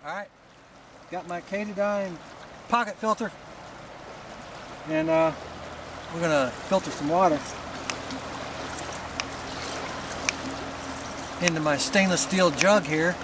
Alright, got my Katadyn Pocket Filter, and we're going to filter some water into my stainless steel jug here.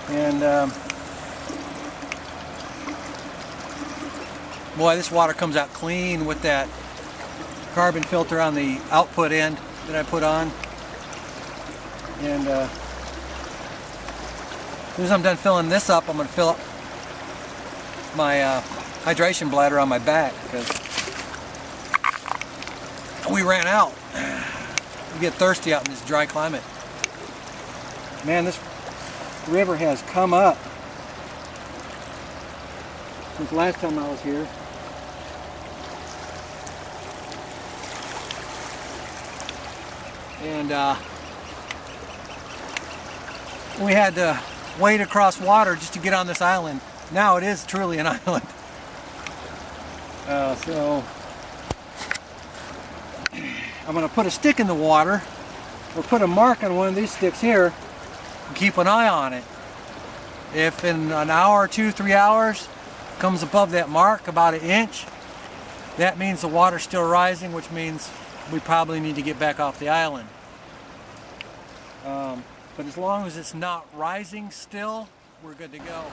And boy, this water comes out clean with that carbon filter on the output end that I put on. And as soon as I'm done filling this up, I'm going to fill up my hydration bladder on my back, because we ran out. We get thirsty out in this dry climate. Man, this river has come up since last time I was here. And we had to wade across water just to get on this island. Now it is truly an island. So I'm going to put a stick in the water, or put a mark on one of these sticks here, and keep an eye on it. If in an hour, 2, 3 hours, comes above that mark, about 1 inch, that means the water's still rising, which means we probably need to get back off the island. But as long as it's not rising still, we're good to go.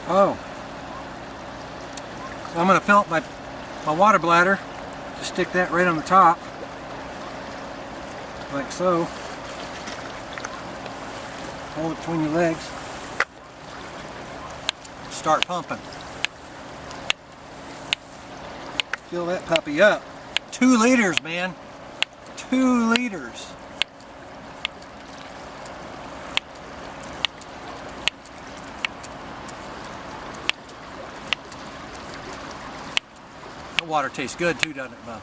Oh, so I'm going to fill up my water bladder. Just stick that right on the top, like so. Hold it between your legs. Start pumping. Fill that puppy up. 2 liters, man. 2 liters. The water tastes good too, doesn't it, Bob?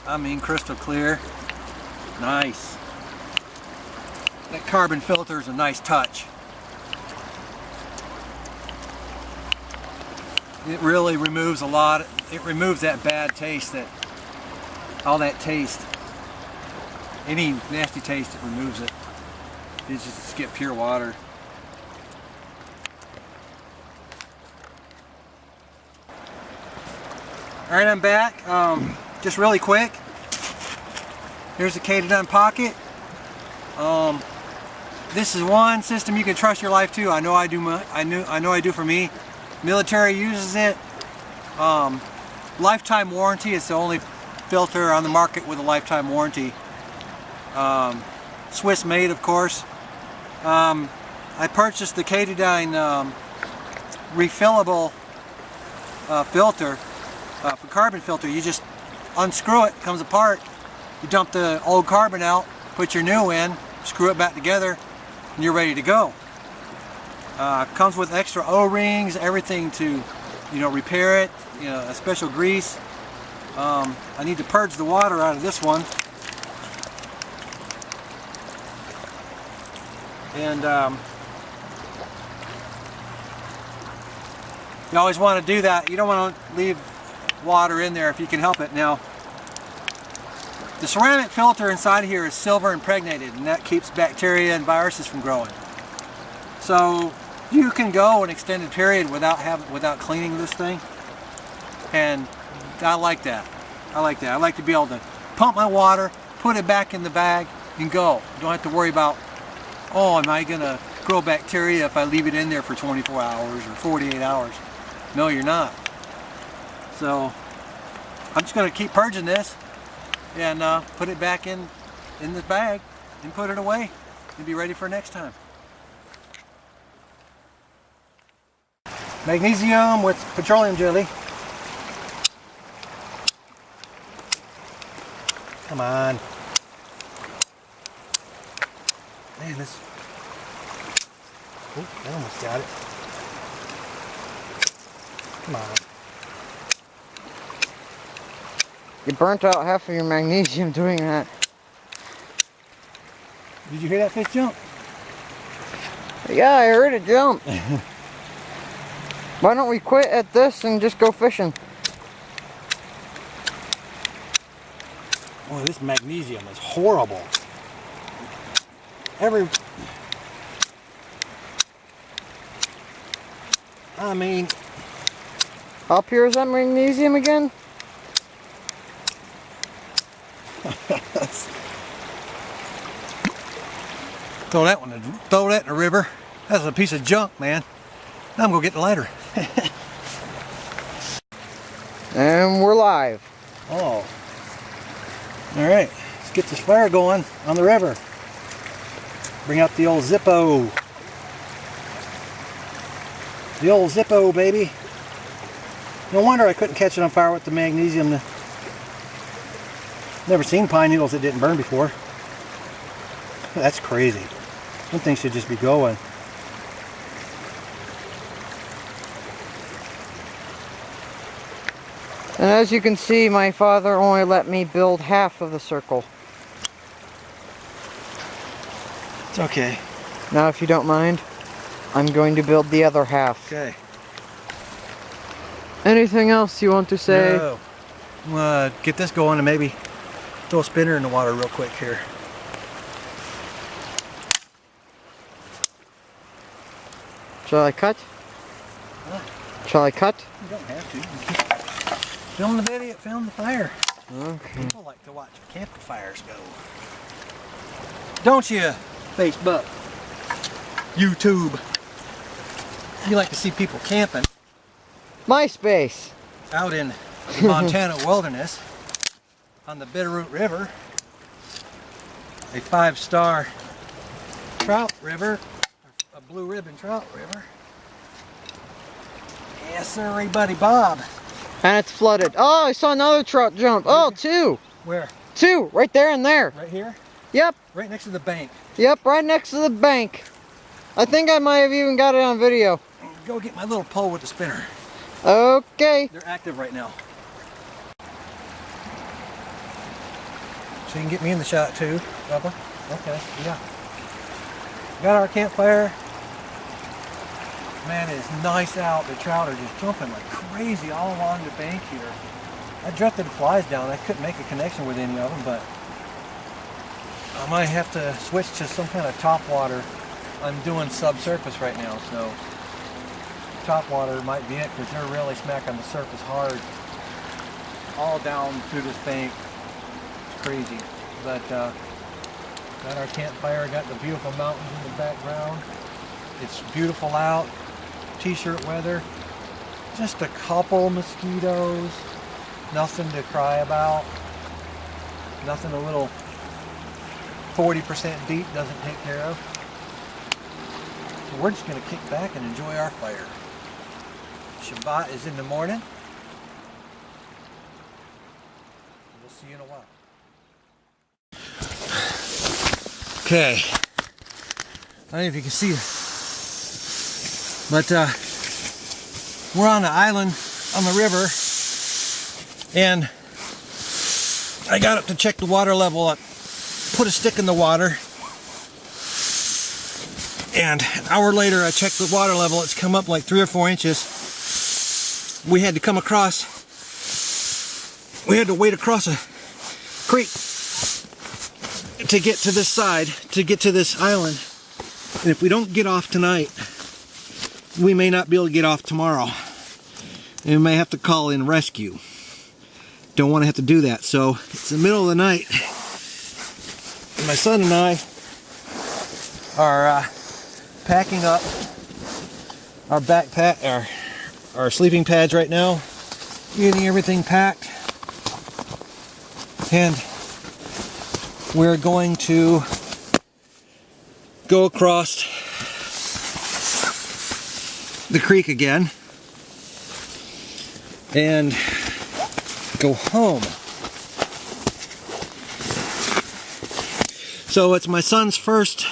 I mean, crystal clear. Nice. That carbon filter is a nice touch. It really removes a lot. It removes that bad taste, all that taste. Any nasty taste, it removes it. It's just get pure water. Alright, I'm back. Just really quick. Here's the Katadyn Pocket. This is one system you can trust your life to. I know I do. I know I do for me. Military uses it. Lifetime warranty. It's the only filter on the market with a lifetime warranty. Swiss made, of course. I purchased the Katadyn refillable filter for carbon filter. You just unscrew it, comes apart. You dump the old carbon out, put your new in, screw it back together, and you're ready to go. Comes with extra O-rings, everything to, repair it. A special grease. I need to purge the water out of this one, and you always want to do that. You don't want to leave water in there if you can help it. Now, the ceramic filter inside here is silver impregnated, and that keeps bacteria and viruses from growing. So you can go an extended period without cleaning this thing, and I like that. I like that. I like to be able to pump my water, put it back in the bag, and go. You don't have to worry about, oh, am I going to grow bacteria if I leave it in there for 24 hours or 48 hours? No, you're not. So I'm just going to keep purging this and put it back in the bag and put it away and be ready for next time. Magnesium with petroleum jelly. Come on. Man, this... Oh, I almost got it. Come on. You burnt out half of your magnesium doing that. Did you hear that fish jump? Yeah, I heard it jump. Why don't we quit at this and just go fishing? Oh, this magnesium is horrible. I mean, Up here is that magnesium again? throw that in the river. That's a piece of junk, man. Now I'm gonna get the lighter. And we're live. Oh. All right, let's get this fire going on the river. Bring out the old Zippo. The old Zippo, baby. No wonder I couldn't catch it on fire with the magnesium. Never seen pine needles that didn't burn before. That's crazy. One thing should just be going. And as you can see, my father only let me build half of the circle. It's okay. Now, if you don't mind, I'm going to build the other half. Okay. Anything else you want to say? No. I'm gonna get this going and maybe throw a spinner in the water real quick here. Shall I cut? Huh? Shall I cut? You don't have to. Film the video, film the fire. Okay. People like to watch campfires go. Don't you, Facebook, YouTube? You like to see people camping MySpace. out in the Montana wilderness on the Bitterroot River, a 5-star trout river, a blue ribbon trout river. Yes, sir, buddy Bob. And it's flooded. Oh, I saw another trout jump. Oh, two. Where? Two, right there and there. Right here? Yep. Right next to the bank. Yep, right next to the bank. I think I might have even got it on video. Go get my little pole with the spinner. Okay. They're active right now. So you can get me in the shot too, Bubba? Okay, yeah. Got our campfire. Man, it's nice out. The trout are just jumping like crazy all along the bank here. I drifted the flies down. I couldn't make a connection with any of them, but I might have to switch to some kind of top water. I'm doing subsurface right now, so top water might be it because they're really smacking the surface hard all down through this bank. It's crazy. But got our campfire, got the beautiful mountains in the background. It's beautiful out, t-shirt weather. Just a couple mosquitoes, nothing to cry about. Nothing a little 40% beat doesn't take care of. So we're just going to kick back and enjoy our fire. Shabbat is in the morning. We'll see you in a while. Okay. I don't know if you can see it, but we're on an island on the river, and I got up to check the water level up, put a stick in the water, and an hour later I checked the water level. It's come up like 3 or 4 inches. We had to come across, we had to wade across a creek to get to this side, to get to this island. And if we don't get off tonight, we may not be able to get off tomorrow. And we may have to call in rescue. Don't want to have to do that. So it's the middle of the night. And my son and I are packing up our backpack, our sleeping pads right now. Getting everything packed. And we're going to go across the creek again and go home. So it's my son's first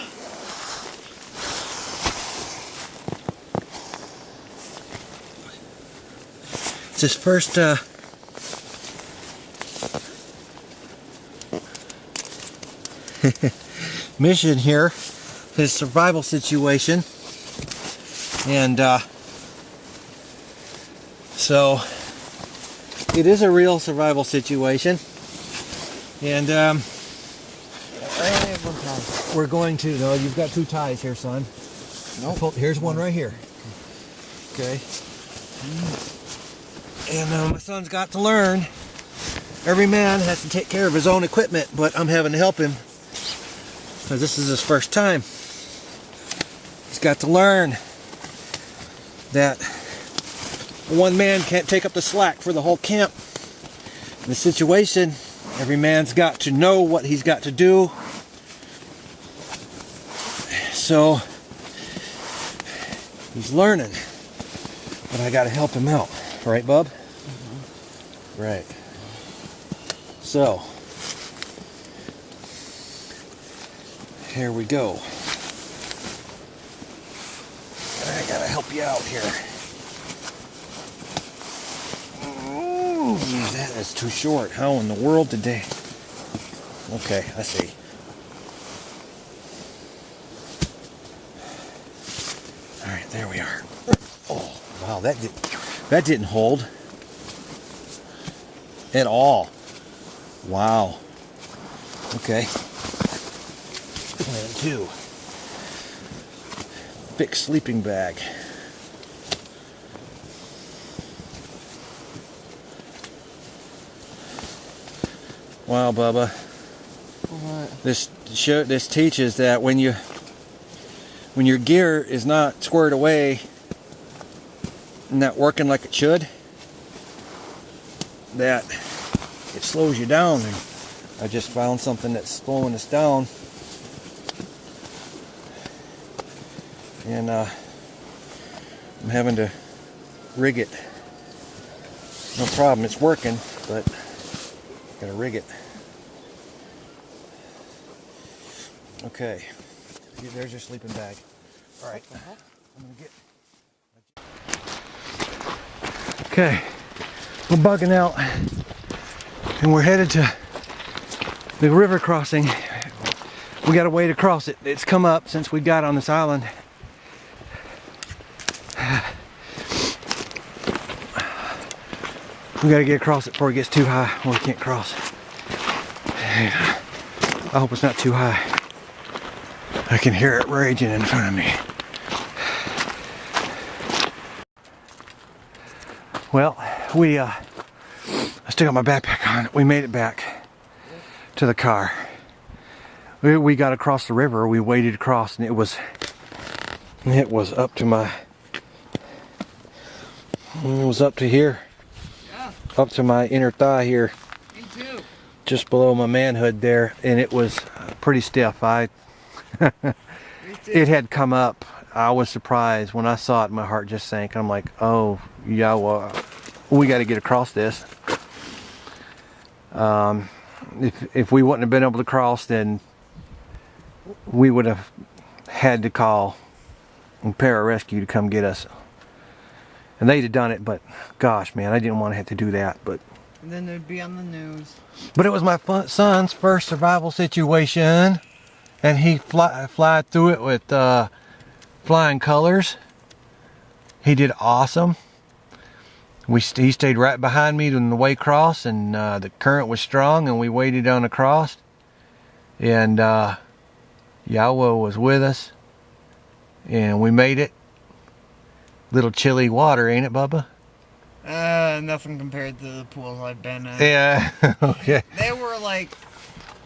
mission here, his survival situation, and so it is a real survival situation, and we're going to, no, you've got 2 ties here, son. Nope. Here's one right here. Okay. And my son's got to learn. Every man has to take care of his own equipment, but I'm having to help him because this is his first time. He's got to learn that one man can't take up the slack for the whole camp. In this situation, every man's got to know what he's got to do. So he's learning, but I got to help him out. Right, bub? Mm-hmm. Right. So, here we go. I gotta help you out here. Ooh, that is too short. How in the world did they? Okay, I see. All right, there we are. Oh, wow, that didn't hold at all. Wow. Okay. Plan 2. Fixed sleeping bag. Wow, Bubba. What? This teaches that when your gear is not squared away and not working like it should, that it slows you down. And I just found something that's slowing us down, and I'm having to rig it. No problem, it's working, but gotta rig it. Okay, there's your sleeping bag. All right, I'm gonna get. Okay, we're bugging out. And we're headed to the river crossing. We got a way to cross it. It's come up since we got on this island. We got to get across it before it gets too high or we can't cross. I hope it's not too high. I can hear it raging in front of me. Well, I still got my backpack on. We made it back to the car. We got across the river. We waded across, and it was up to my. It was up to here. Yeah. Up to my inner thigh here. Me too. Just below my manhood there, and it was pretty stiff. It had come up. I was surprised when I saw it. My heart just sank. I'm like, oh yeah, well, we got to get across this. If we wouldn't have been able to cross, then we would have had to call pararescue to come get us. And they'd have done it, but gosh, man, I didn't want to have to do that. But and then they'd be on the news. But it was my son's first survival situation, and he fly through it with flying colors. He did awesome. He stayed right behind me on the way across, and the current was strong, and we waded on across. And Yahweh was with us, and we made it. Little chilly water, ain't it, Bubba? Nothing compared to the pools I've been in. Yeah. Okay. They were like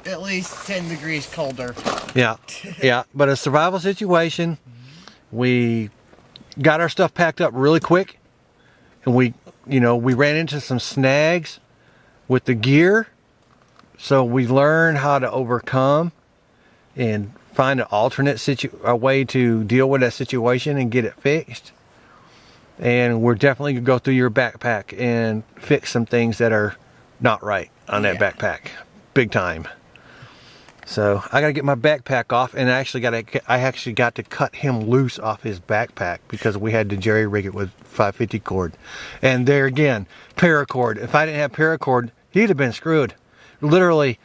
at least 10 degrees colder. Yeah. Yeah. But a survival situation. We got our stuff packed up really quick, and we ran into some snags with the gear, so we learned how to overcome and find an alternate a way to deal with that situation and get it fixed. And we're definitely gonna go through your backpack and fix some things that are not right on that backpack, big time. So I gotta get my backpack off, and I actually got to cut him loose off his backpack because we had to jerry rig it with 550 cord. And there again, paracord. If I didn't have paracord, he'd have been screwed. Literally,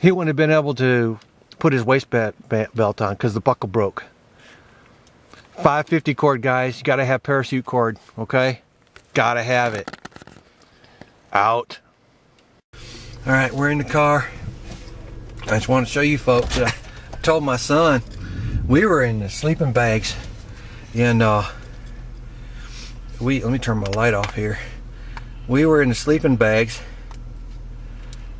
he wouldn't have been able to put his waist belt on because the buckle broke. 550 cord, guys. You gotta have parachute cord, okay? Gotta have it. Out. All right, we're in the car. I just want to show you folks. told my son, we were in the sleeping bags, and let me turn my light off here. We were in the sleeping bags,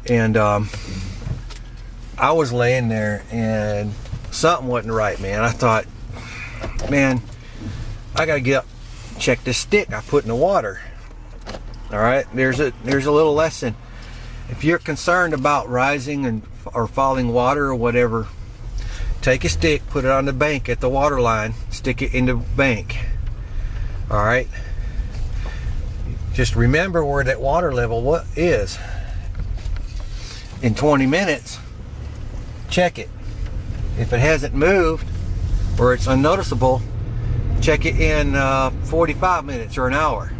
and I was laying there, and something wasn't right, man. I thought, man, I gotta get up, check this stick I put in the water. All right, there's a little lesson. If you're concerned about rising or falling water or whatever, take a stick, put it on the bank at the water line, stick it in the bank. All right, just remember where that water level is. In 20 minutes, check it. If it hasn't moved or it's unnoticeable, check it in 45 minutes or an hour.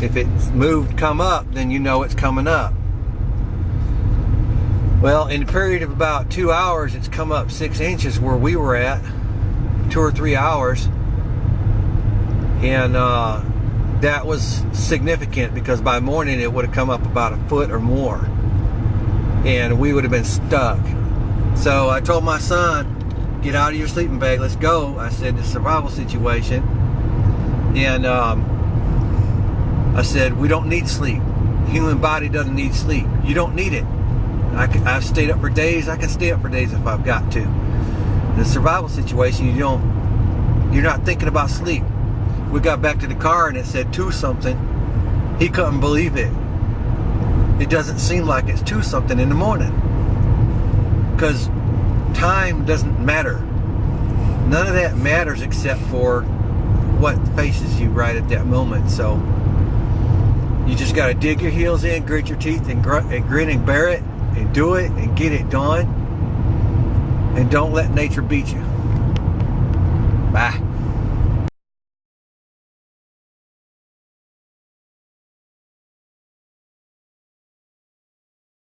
If it's moved, come up, then you know it's coming up. Well, in a period of about 2 hours, it's come up 6 inches where we were at, 2 or 3 hours. And that was significant, because by morning it would have come up about a foot or more. And we would have been stuck. So I told my son, get out of your sleeping bag, let's go. I said, it's a survival situation. And I said, we don't need sleep. The human body doesn't need sleep. You don't need it. I've stayed up for days. I can stay up for days if I've got to. In a survival situation, you're not thinking about sleep. We got back to the car and it said 2 something. He couldn't believe it. It doesn't seem like it's 2 something in the morning, because time doesn't matter. None of that matters except for what faces you right at that moment. So you just got to dig your heels in, grit your teeth, and grin and bear it, and do it and get it done. And don't let nature beat you.